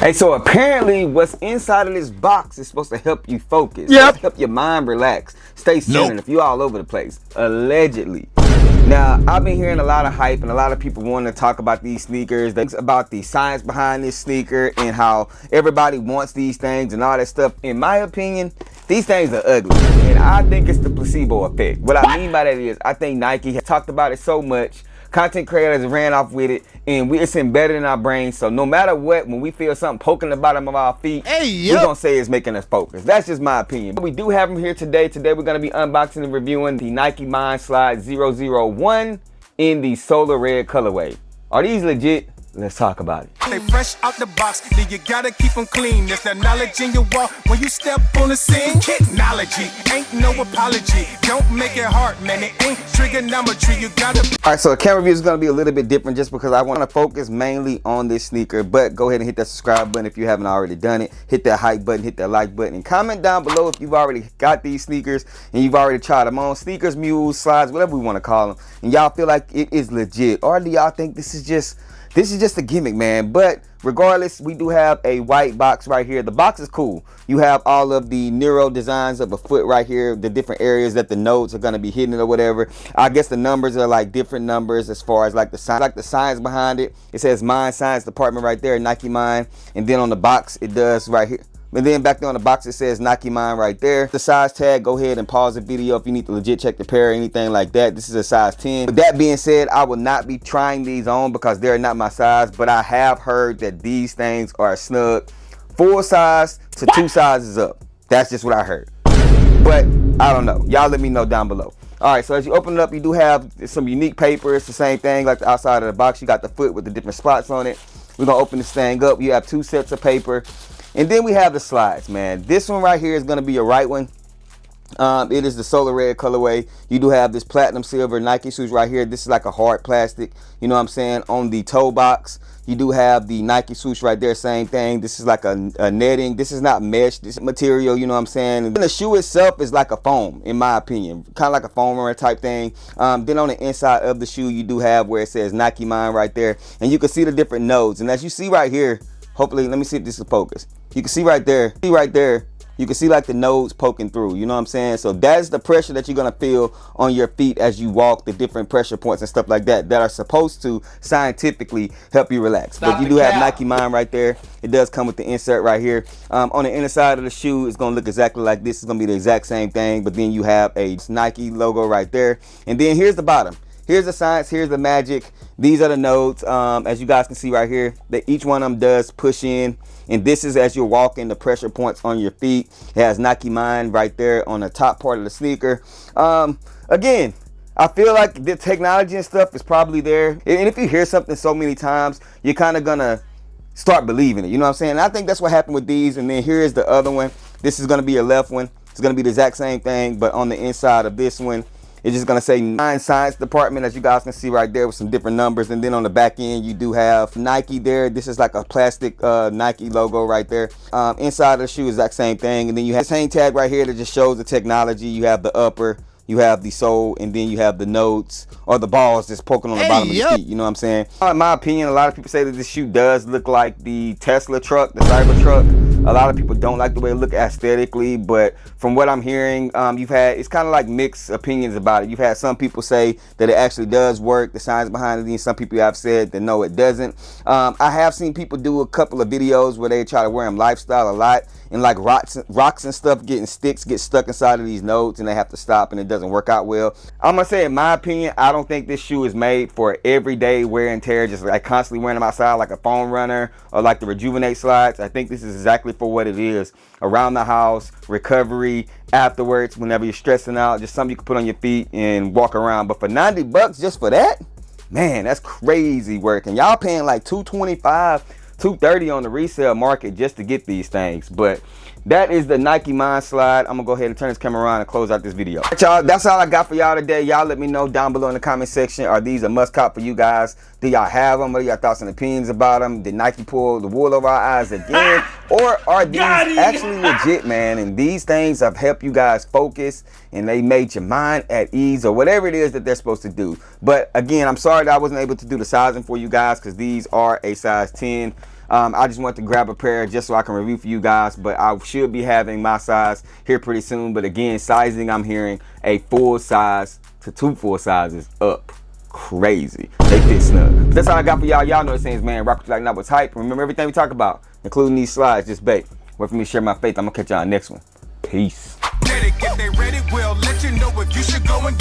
Hey, so apparently what's inside of this box is supposed to help you focus. Yep. Help your mind relax. Stay centered if you're all over the place. Allegedly. Now, I've been hearing a lot of hype and a lot of people wanting to talk about these sneakers, about the science behind this sneaker and how everybody wants these things and all that stuff. In my opinion, these things are ugly. And I think it's the placebo effect. What I mean by that is, I think Nike has talked about it so much. Content creators ran off with it, and it's embedded in our brains. So no matter what, when we feel something poking the bottom of our feet, we're gonna say it's making us focus. That's just my opinion. But we do have them here today. Today we're gonna be unboxing and reviewing the Nike Mind Slide 001 in the solar red colorway. Are these legit? Let's talk about it. They fresh out the box, then you gotta keep them clean. There's that knowledge in your walk when you step on the scene. Technology, ain't no apology. Don't make it hard, man. It ain't trigonometry. You gotta be. All right, so the camera view is gonna be a little bit different just because I want to focus mainly on this sneaker. But go ahead and hit that subscribe button if you haven't already done it. Hit that hype button, hit that like button, and comment down below if you've already got these sneakers and you've already tried them on. Sneakers, mules, slides, whatever we want to call them. And y'all feel like it is legit, or do y'all think this is just a gimmick, man? But regardless, we do have a white box right here. The box is cool. You have all of the neuro designs of a foot right here, the different areas that the nodes are going to be hitting or whatever. I guess the numbers are like different numbers as far as like the science behind it. It says Mind Science Department right there, Nike Mind. And then on the box, it does right here. And then back there on the box, it says Nike Mind right there. The size tag, go ahead and pause the video if you need to legit check the pair or anything like that. This is a size 10. With that being said, I will not be trying these on because they're not my size, but I have heard that these things are snug full size to 2 sizes up. That's just what I heard. But I don't know. Y'all let me know down below. All right, so as you open it up, you do have some unique paper. It's the same thing like the outside of the box. You got the foot with the different spots on it. We're gonna open this thing up. You have 2 sets of paper. And then we have the slides, man. This one right here is going to be a right one. It is the solar red colorway. You do have this platinum silver Nike swoosh right here. This is like a hard plastic, you know what I'm saying, on the toe box. You do have the Nike swoosh right there, same thing. This is like a netting. This is not mesh, this is material, you know what I'm saying. And the shoe itself is like a foam, in my opinion, kind of like a foam runner type thing. Then on the inside of the shoe, you do have where it says Nike Mind right there. And you can see the different nodes. And as you see right here, hopefully, let me see if this is focus. You can see right there, you can see like the nodes poking through, you know what I'm saying? So that's the pressure that you're gonna feel on your feet as you walk, the different pressure points and stuff like that that are supposed to scientifically help you relax. But you do have Nike Mind right there. It does come with the insert right here. On the inner side of the shoe, it's gonna look exactly like this. It's gonna be the exact same thing, but then you have a Nike logo right there. And then here's the bottom. Here's the science, here's the magic. These are the nodes, as you guys can see right here, that each one of them does push in. And this is as you're walking, the pressure points on your feet. It has Nike Mind right there on the top part of the sneaker. Again, I feel like the technology and stuff is probably there. And if you hear something so many times, you're kind of gonna start believing it. You know what I'm saying? And I think that's what happened with these. And then here is the other one. This is gonna be your left one. It's gonna be the exact same thing, but on the inside of this one, it's just gonna say Mind Science Department, as you guys can see right there with some different numbers. And then on the back end, you do have Nike there. This is like a plastic Nike logo right there. Inside of the shoe is that same thing. And then you have this hang tag right here that just shows the technology. You have the upper, you have the sole, and then you have the nodes or the balls just poking on the bottom of the feet. You know what I'm saying? In my opinion, a lot of people say that this shoe does look like the Tesla truck, the Cybertruck. A lot of people don't like the way it looks aesthetically, but from what I'm hearing, it's kind of like mixed opinions about it. You've had some people say that it actually does work, the science behind it, and some people have said that no, it doesn't. I have seen people do a couple of videos where they try to wear them lifestyle a lot, and like rocks and stuff get stuck inside of these nodes, and they have to stop, and it doesn't work out well. I'm gonna say, in my opinion, I don't think this shoe is made for everyday wear and tear, just like constantly wearing them outside like a foam runner or like the Rejuvenate slides. I think this is exactly for what it is: around the house, recovery, afterwards, whenever you're stressing out, just something you can put on your feet and walk around. But for 90 bucks just for that, man, that's crazy work. And y'all paying like $225, $230 on the resale market just to get these things. But that is the Nike Mind Slide. I'm gonna go ahead and turn this camera around and close out this video. Right, y'all, that's all I got for y'all today. Y'all let me know down below in the comment section, are these a must cop for you guys? Do y'all have them? What are y'all thoughts and opinions about them? Did Nike pull the wool over our eyes again? Or are these actually legit, man? And these things have helped you guys focus, and they made your mind at ease, or whatever it is that they're supposed to do. But again, I'm sorry that I wasn't able to do the sizing for you guys, because these are a size 10. I just want to grab a pair just so I can review for you guys, but I should be having my size here pretty soon. But again, sizing, I'm hearing a full size to 2 full sizes up. Crazy. They fit snug. But that's all I got for y'all. Y'all know the saying, man. Rock with you like not what's hype. Remember everything we talk about, including these slides. Just bait. Wait for me to share my faith. I'm gonna catch y'all next one. Peace. Get they ready, we'll let you know if you should go and